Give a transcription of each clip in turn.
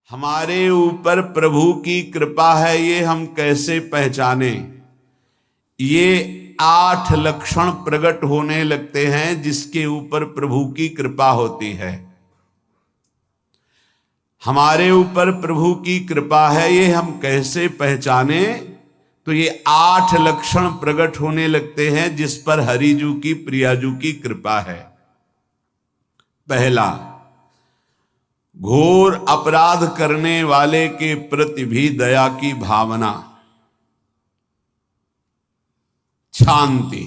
हमारे ऊपर प्रभु की कृपा है ये हम कैसे पहचाने। ये 8 लक्षण प्रकट होने लगते हैं जिसके ऊपर प्रभु की कृपा होती है। हमारे ऊपर प्रभु की कृपा है ये हम कैसे पहचाने, तो ये 8 लक्षण प्रकट होने लगते हैं जिस पर हरिजू की प्रियाजू की कृपा है। पहला, घोर अपराध करने वाले के प्रति भी दया की भावना, शांति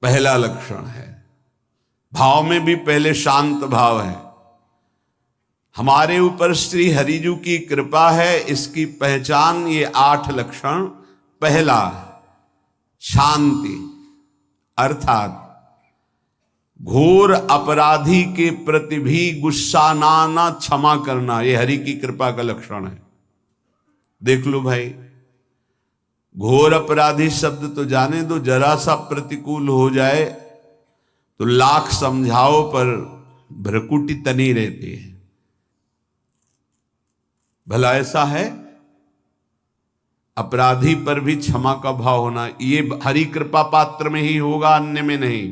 पहला लक्षण है। भाव में भी पहले शांत भाव है। हमारे ऊपर श्री हरिजू की कृपा है, इसकी पहचान ये 8 लक्षण। पहला, शांति, अर्थात घोर अपराधी के प्रति भी गुस्सा ना क्षमा करना, ये हरि की कृपा का लक्षण है। देख लो भाई, घोर अपराधी शब्द तो जाने दो, जरा सा प्रतिकूल हो जाए तो लाख समझाओ पर भ्रकुटी तनी रहती है। भला ऐसा है? अपराधी पर भी क्षमा का भाव होना, ये हरि कृपा पात्र में ही होगा, अन्य में नहीं।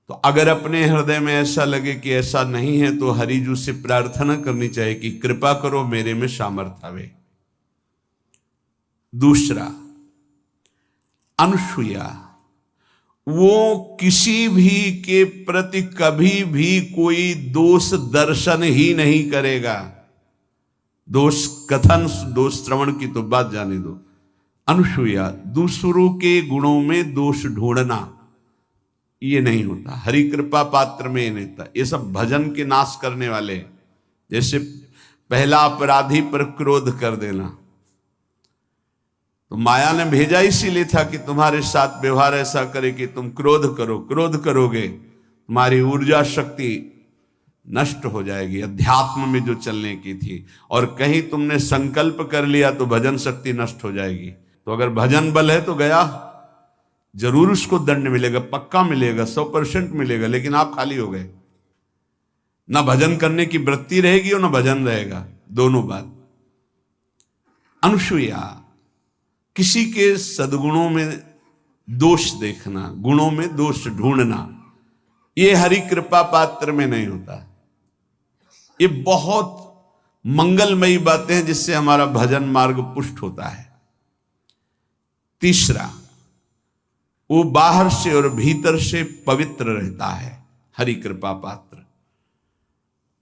तो अगर अपने हृदय में ऐसा लगे कि ऐसा नहीं है तो हरिजू से प्रार्थना करनी चाहिए कि कृपा करो, मेरे में सामर्थ्य आवे। दूसरा, अनुसूया, वो किसी भी के प्रति कभी भी कोई दोष दर्शन ही नहीं करेगा। दोष कथन, दोष श्रवण की तो बात जाने दो। अनुसूया, दूसरों के गुणों में दोष ढूंढना ये नहीं होता। हरि कृपा पात्र में ये नहीं होता। ये सब भजन के नाश करने वाले, जैसे पहला अपराधी पर क्रोध कर देना, तो माया ने भेजा इसीलिए था कि तुम्हारे साथ व्यवहार ऐसा करे कि तुम क्रोध करो। क्रोध करोगे तुम्हारी ऊर्जा शक्ति नष्ट हो जाएगी, अध्यात्म में जो चलने की थी। और कहीं तुमने संकल्प कर लिया तो भजन शक्ति नष्ट हो जाएगी। तो अगर भजन बल है तो गया, जरूर उसको दंड मिलेगा, पक्का मिलेगा, 100% मिलेगा, लेकिन आप खाली हो गए। ना भजन करने की वृत्ति रहेगी और ना भजन रहेगा, दोनों बात। अनुसूया, किसी के सद्गुणों में दोष देखना, गुणों में दोष ढूंढना, ये हरि कृपा पात्र में नहीं होता। ये बहुत मंगलमयी बातें हैं जिससे हमारा भजन मार्ग पुष्ट होता है। तीसरा, वो बाहर से और भीतर से पवित्र रहता है, हरि कृपा पात्र।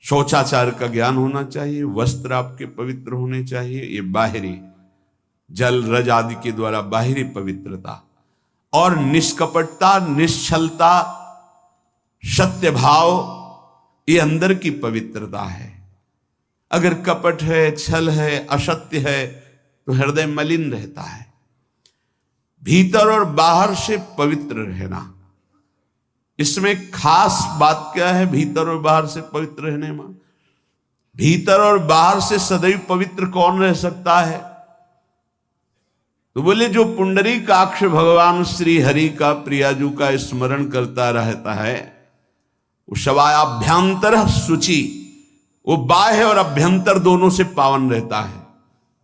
शौचाचार का ज्ञान होना चाहिए, वस्त्र आपके पवित्र होने चाहिए, ये बाहरी जल रज आदि के द्वारा बाहरी पवित्रता। और निष्कपटता, निश्चलता, सत्य भाव, ये अंदर की पवित्रता है। अगर कपट है, छल है, असत्य है तो हृदय मलिन रहता है। भीतर और बाहर से पवित्र रहना, इसमें खास बात क्या है? भीतर और बाहर से पवित्र रहने में, भीतर और बाहर से सदैव पवित्र कौन रह सकता है? तो बोले जो पुंडरीकाक्ष भगवान श्री हरि का प्रियाजू का स्मरण करता रहता है, वो शवायाभ्यंतर शुचि, वो बाह्य और अभ्यंतर दोनों से पावन रहता है।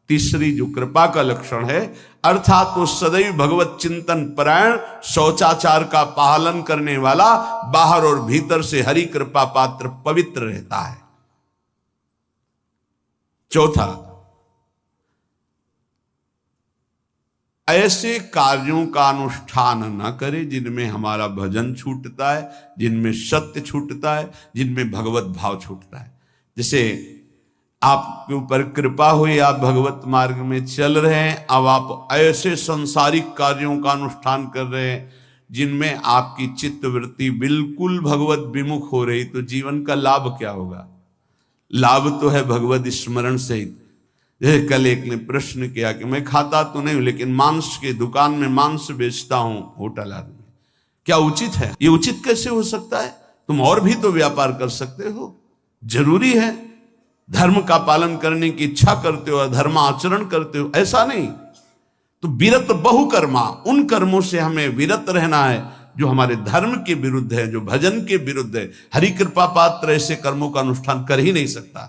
तीसरी जो कृपा का लक्षण है, अर्थात वो सदैव भगवत चिंतन परायण, शौचाचार का पालन करने वाला, बाहर और भीतर से हरि कृपा पात्र पवित्र रहता है। चौथा, ऐसे कार्यों का अनुष्ठान न करे जिनमें हमारा भजन छूटता है, जिनमें सत्य छूटता है, जिनमें भगवत भाव छूटता है। जैसे आपके ऊपर कृपा हुई, आप भगवत मार्ग में चल रहे हैं, अब आप ऐसे संसारिक कार्यों का अनुष्ठान कर रहे हैं जिनमें आपकी चित्तवृत्ति बिल्कुल भगवत विमुख हो रही, तो जीवन का लाभ क्या होगा? लाभ तो है भगवत स्मरण सहित। जैसे कल एक ने प्रश्न किया कि मैं खाता तो नहीं हूं लेकिन मांस के दुकान में मांस बेचता हूं, होटल आदमी, क्या उचित है? ये उचित कैसे हो सकता है? तुम और भी तो व्यापार कर सकते हो। जरूरी है धर्म का पालन करने की इच्छा करते हो, धर्म आचरण करते हो, ऐसा नहीं। तो विरत बहुकर्मा, उन कर्मों से हमें विरत रहना है जो हमारे धर्म के विरुद्ध है, जो भजन के विरुद्ध है। हरि कृपा पात्र ऐसे कर्मों का अनुष्ठान कर ही नहीं सकता।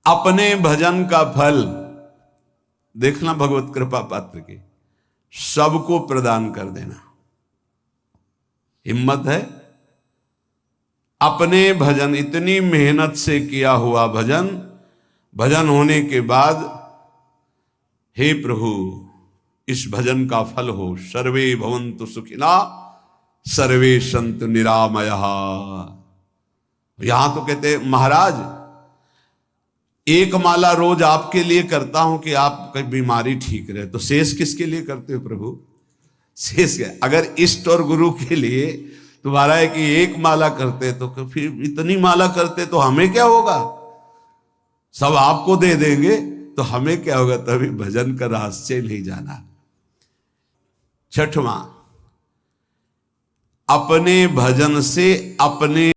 अपने भजन का फल देखना भगवत कृपा पात्र के, सबको प्रदान कर देना। हिम्मत है? अपने भजन, इतनी मेहनत से किया हुआ भजन, भजन होने के बाद, हे प्रभु इस भजन का फल हो, सर्वे भवन्तु सुखिना सर्वे सन्तु निरामयः। यहां तो कहते महाराज एक माला रोज आपके लिए करता हूं कि आपकी बीमारी ठीक रहे, तो शेष किसके लिए करते हो प्रभु? शेष क्या? अगर इष्ट और गुरु के लिए तुम्हारा है कि एक माला करते तो फिर इतनी माला करते तो हमें क्या होगा? सब आपको दे देंगे तो हमें क्या होगा? तभी भजन का रहस्य नहीं जाना। छठवां, अपने भजन से अपने